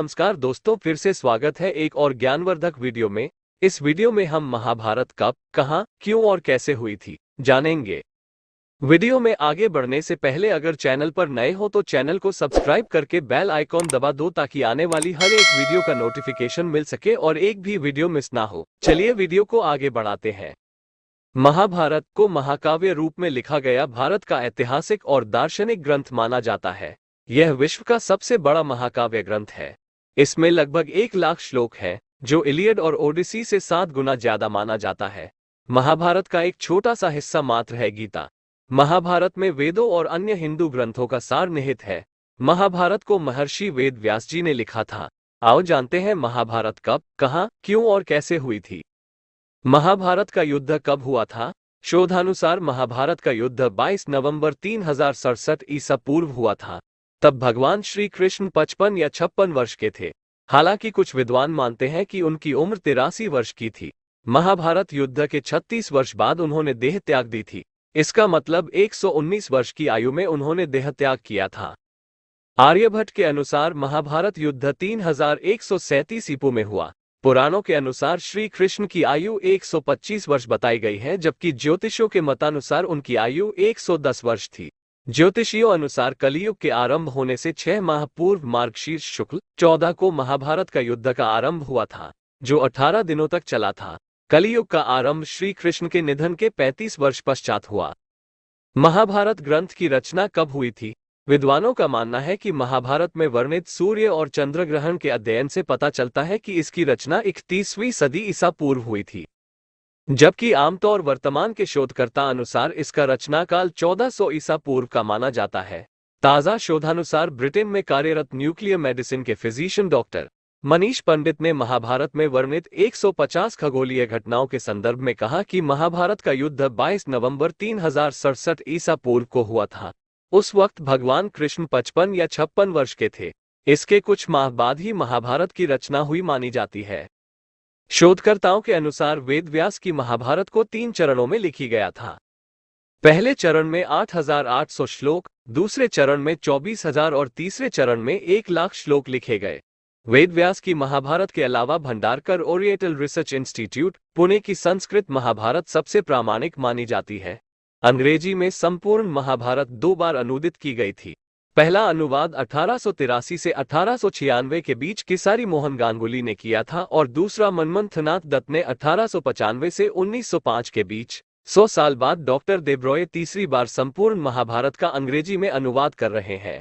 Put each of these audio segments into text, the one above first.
नमस्कार दोस्तों, फिर से स्वागत है एक और ज्ञानवर्धक वीडियो में। इस वीडियो में हम महाभारत कब, कहां, क्यों और कैसे हुई थी जानेंगे। वीडियो में आगे बढ़ने से पहले अगर चैनल पर नए हो तो चैनल को सब्सक्राइब करके बेल आइकॉन दबा दो ताकि आने वाली हर एक वीडियो का नोटिफिकेशन मिल सके और एक भी वीडियो मिस ना हो। चलिए वीडियो को आगे बढ़ाते हैं। महाभारत को महाकाव्य रूप में लिखा गया भारत का ऐतिहासिक और दार्शनिक ग्रंथ माना जाता है। यह विश्व का सबसे बड़ा महाकाव्य ग्रंथ है। इसमें लगभग 1 लाख श्लोक हैं, जो इलियड और ओडिसी से 7 गुना ज्यादा माना जाता है। महाभारत का एक छोटा सा हिस्सा मात्र है गीता। महाभारत में वेदों और अन्य हिंदू ग्रंथों का सार निहित है। महाभारत को महर्षि वेद व्यास जी ने लिखा था। आओ जानते हैं महाभारत कब, कहां, क्यों और कैसे हुई थी। महाभारत का युद्ध कब हुआ था? शोधानुसार महाभारत का युद्ध 22 नवंबर 3067 ईसा पूर्व हुआ था। तब भगवान श्री कृष्ण 55 या 56 वर्ष के थे। हालांकि कुछ विद्वान मानते हैं कि उनकी उम्र 83 वर्ष की थी। महाभारत युद्ध के 36 वर्ष बाद उन्होंने देह त्याग दी थी। इसका मतलब 119 वर्ष की आयु में उन्होंने देह त्याग किया था। आर्यभट्ट के अनुसार महाभारत युद्ध 3137 ईपू में हुआ। पुराणों के अनुसार श्री कृष्ण की आयु 125 वर्ष बताई गई है, जबकि ज्योतिषियों के मतानुसार उनकी आयु 110 वर्ष थी। ज्योतिषियों अनुसार कलियुग के आरंभ होने से 6 माह पूर्व मार्गशीर्ष शुक्ल 14 को महाभारत का युद्ध का आरंभ हुआ था, जो 18 दिनों तक चला था। कलियुग का आरंभ श्री कृष्ण के निधन के 35 वर्ष पश्चात हुआ। महाभारत ग्रंथ की रचना कब हुई थी? विद्वानों का मानना है कि महाभारत में वर्णित सूर्य और चंद्र ग्रहण के अध्ययन से पता चलता है कि इसकी रचना 31वीं सदी ईसा पूर्व हुई थी, जबकि आमतौर वर्तमान के शोधकर्ता अनुसार इसका रचनाकाल 1400 ईसा पूर्व का माना जाता है। ताजा शोधानुसार ब्रिटेन में कार्यरत न्यूक्लियर मेडिसिन के फिजिशियन डॉक्टर मनीष पंडित ने महाभारत में वर्णित 150 खगोलीय घटनाओं के संदर्भ में कहा कि महाभारत का युद्ध 22 नवंबर 3067 ईसा पूर्व को हुआ था। उस वक्त भगवान कृष्ण 55 या 56 वर्ष के थे। इसके कुछ माह बाद ही महाभारत की रचना हुई मानी जाती है। शोधकर्ताओं के अनुसार वेद व्यास की महाभारत को 3 चरणों में लिखी गया था। पहले चरण में 8800 श्लोक, दूसरे चरण में 24,000 और तीसरे चरण में 1 लाख श्लोक लिखे गए। वेद व्यास की महाभारत के अलावा Bhandarkar oriental research institute, Pune की संस्कृत महाभारत सबसे प्रामाणिक मानी जाती है। अंग्रेजी में संपूर्ण महाभारत 2 बार अनुदित की गई थी। पहला अनुवाद 1883 से 1896 के बीच किसारी मोहन गांगुली ने किया था और दूसरा मनमंथनाथ दत्त ने 1895 से 1905 के बीच। 100 साल बाद डॉक्टर देब्रॉय तीसरी बार संपूर्ण महाभारत का अंग्रेजी में अनुवाद कर रहे हैं।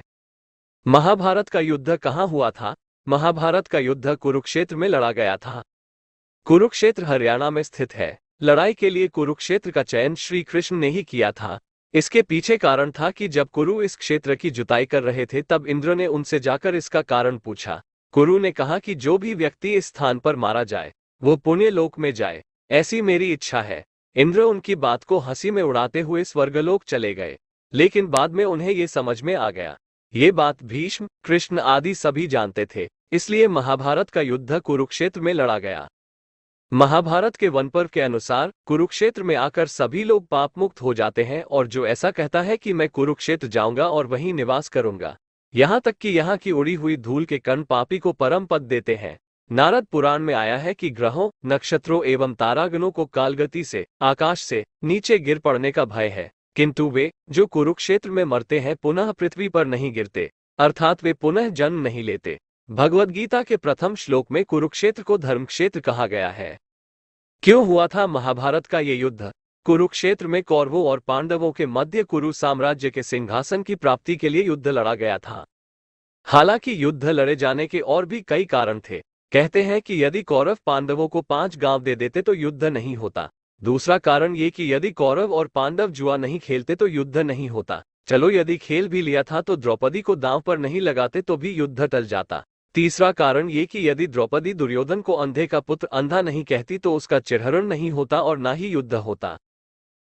महाभारत का युद्ध कहाँ हुआ था? महाभारत का युद्ध कुरुक्षेत्र में लड़ा गया था। कुरुक्षेत्र हरियाणा में स्थित है। लड़ाई के लिए कुरुक्षेत्र का चयन श्री कृष्ण ने ही किया था। इसके पीछे कारण था कि जब कुरु इस क्षेत्र की जुताई कर रहे थे तब इंद्र ने उनसे जाकर इसका कारण पूछा। कुरु ने कहा कि जो भी व्यक्ति इस स्थान पर मारा जाए वो पुण्य लोक में जाए, ऐसी मेरी इच्छा है। इंद्र उनकी बात को हंसी में उड़ाते हुए स्वर्गलोक चले गए, लेकिन बाद में उन्हें ये समझ में आ गया। ये बात भीष्म, कृष्ण आदि सभी जानते थे, इसलिए महाभारत का युद्ध कुरुक्षेत्र में लड़ा गया। महाभारत के वन पर्व के अनुसार कुरुक्षेत्र में आकर सभी लोग पाप मुक्त हो जाते हैं और जो ऐसा कहता है कि मैं कुरुक्षेत्र जाऊंगा और वहीं निवास करूंगा, यहाँ तक कि यहाँ की उड़ी हुई धूल के कण पापी को परम पद देते हैं। नारद पुराण में आया है कि ग्रहों, नक्षत्रों एवं तारागणों को कालगति से आकाश से नीचे गिर पड़ने का भय है, किंतु वे जो कुरुक्षेत्र में मरते हैं पुनः पृथ्वी पर नहीं गिरते, अर्थात वे पुनः जन्म नहीं लेते। भगवद गीता के प्रथम श्लोक में कुरुक्षेत्र को धर्मक्षेत्र कहा गया है। क्यों हुआ था महाभारत का ये युद्ध? कुरुक्षेत्र में कौरवों और पांडवों के मध्य कुरु साम्राज्य के सिंहासन की प्राप्ति के लिए युद्ध लड़ा गया था। हालांकि युद्ध लड़े जाने के और भी कई कारण थे। कहते हैं कि यदि कौरव पांडवों को 5 गांव दे देते तो युद्ध नहीं होता। दूसरा कारण ये कि यदि कौरव और पांडव जुआ नहीं खेलते तो युद्ध नहीं होता। चलो यदि खेल भी लिया था तो द्रौपदी को दांव पर नहीं लगाते तो भी युद्ध टल जाता। तीसरा कारण ये कि यदि द्रौपदी दुर्योधन को अंधे का पुत्र अंधा नहीं कहती तो उसका चिरहरण नहीं होता और ना ही युद्ध होता।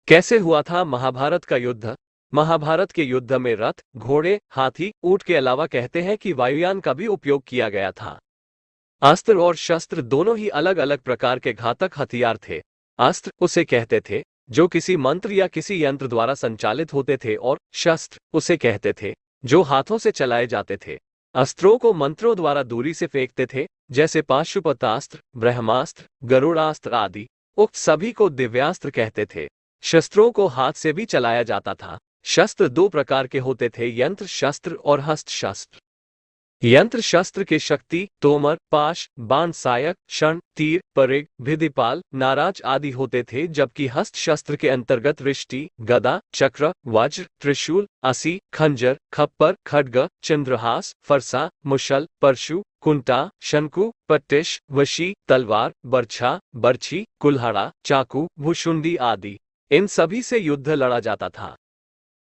कैसे हुआ था महाभारत का युद्ध? महाभारत के युद्ध में रथ, घोड़े, हाथी, ऊंट के अलावा कहते हैं कि वायुयान का भी उपयोग किया गया था। अस्त्र और शस्त्र दोनों ही अलग अलग प्रकार के घातक हथियार थे। अस्त्र उसे कहते थे जो किसी मंत्र या किसी यंत्र द्वारा संचालित होते थे और शस्त्र उसे कहते थे जो हाथों से चलाए जाते थे। अस्त्रों को मंत्रों द्वारा दूरी से फेंकते थे, जैसे पाशुपतास्त्र, ब्रह्मास्त्र, गरुड़ास्त्र आदि। उक्त सभी को दिव्यास्त्र कहते थे। शस्त्रों को हाथ से भी चलाया जाता था। शस्त्र दो प्रकार के होते थे, यंत्र शस्त्र और हस्त शस्त्र। यंत्र शस्त्र के शक्ति, तोमर, पाश, बाण, सायक, क्षण, तीर, परिग, भिदिपाल, नाराज आदि होते थे, जबकि हस्त शस्त्र के अंतर्गत रिष्टि, गदा, चक्र, वज्र, त्रिशूल, असी, खंजर, खप्पर, खड्ग, चंद्रहास, फरसा, मुशल, परशु, कुंटा, शंकु, पट्टिश, वशी, तलवार, बर्छा, बर्छी, कुल्हाड़ा, चाकू, भुशुंडी आदि। इन सभी से युद्ध लड़ा जाता था।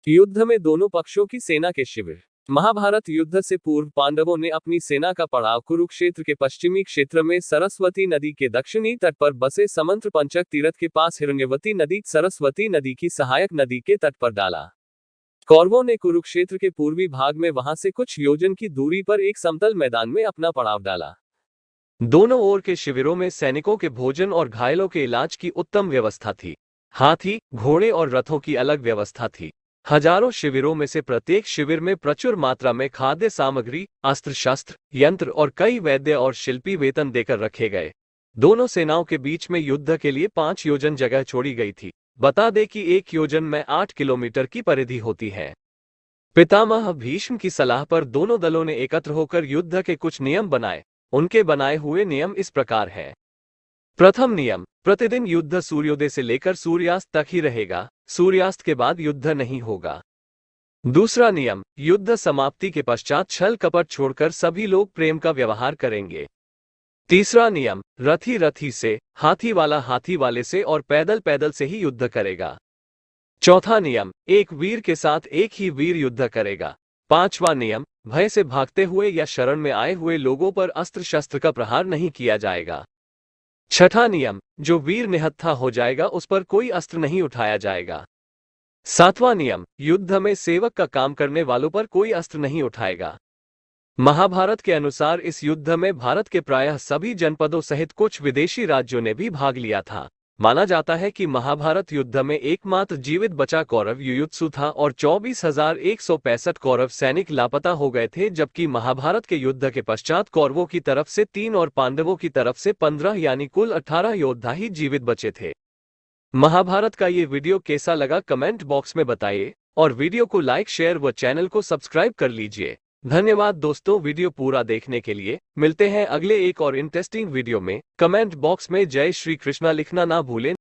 युद्ध में दोनों पक्षों की सेना के शिविर। महाभारत युद्ध से पूर्व पांडवों ने अपनी सेना का पड़ाव कुरुक्षेत्र के पश्चिमी क्षेत्र में सरस्वती नदी के दक्षिणी तट पर बसे समंत्र पंचक तीर्थ के पास हिरण्यवती नदी, सरस्वती नदी की सहायक नदी के तट पर डाला। कौरवों ने कुरुक्षेत्र के पूर्वी भाग में वहां से कुछ योजन की दूरी पर एक समतल मैदान में अपना पड़ाव डाला। दोनों ओर के शिविरों में सैनिकों के भोजन और घायलों के इलाज की उत्तम व्यवस्था थी। हाथी, घोड़े और रथों की अलग व्यवस्था थी। हजारों शिविरों में से प्रत्येक शिविर में प्रचुर मात्रा में खाद्य सामग्री, अस्त्र शस्त्र, यंत्र और कई वैद्य और शिल्पी वेतन देकर रखे गए। दोनों सेनाओं के बीच में युद्ध के लिए 5 योजन जगह छोड़ी गई थी। बता दें कि एक योजन में 8 किलोमीटर की परिधि होती है। पितामह भीष्म की सलाह पर दोनों दलों ने एकत्र होकर युद्ध के कुछ नियम बनाए। उनके बनाए हुए नियम इस प्रकार है। प्रथम नियम, प्रतिदिन युद्ध सूर्योदय से लेकर सूर्यास्त तक ही रहेगा। सूर्यास्त के बाद युद्ध नहीं होगा। दूसरा नियम, युद्ध समाप्ति के पश्चात छल कपट छोड़कर सभी लोग प्रेम का व्यवहार करेंगे। तीसरा नियम, रथी रथी से, हाथी वाला हाथी वाले से और पैदल पैदल से ही युद्ध करेगा। चौथा नियम, एक वीर के साथ एक ही वीर युद्ध करेगा। पांचवा नियम, भय से भागते हुए या शरण में आए हुए लोगों पर अस्त्र शस्त्र का प्रहार नहीं किया जाएगा। छठा नियम, जो वीर निहत्था हो जाएगा उस पर कोई अस्त्र नहीं उठाया जाएगा। सातवां नियम, युद्ध में सेवक का काम करने वालों पर कोई अस्त्र नहीं उठाएगा। महाभारत के अनुसार इस युद्ध में भारत के प्रायः सभी जनपदों सहित कुछ विदेशी राज्यों ने भी भाग लिया था। माना जाता है कि महाभारत युद्ध में एकमात्र जीवित बचा कौरव युयुत्सु था और 24,165 कौरव सैनिक लापता हो गए थे, जबकि महाभारत के युद्ध के पश्चात कौरवों की तरफ से 3 और पांडवों की तरफ से 15 यानी कुल 18 योद्धा ही जीवित बचे थे। महाभारत का ये वीडियो कैसा लगा कमेंट बॉक्स में बताइए और वीडियो को लाइक, शेयर व चैनल को सब्सक्राइब कर लीजिए। धन्यवाद दोस्तों, वीडियो पूरा देखने के लिए। मिलते हैं अगले एक और इंटरेस्टिंग वीडियो में। कमेंट बॉक्स में जय श्री कृष्णा लिखना ना भूलें।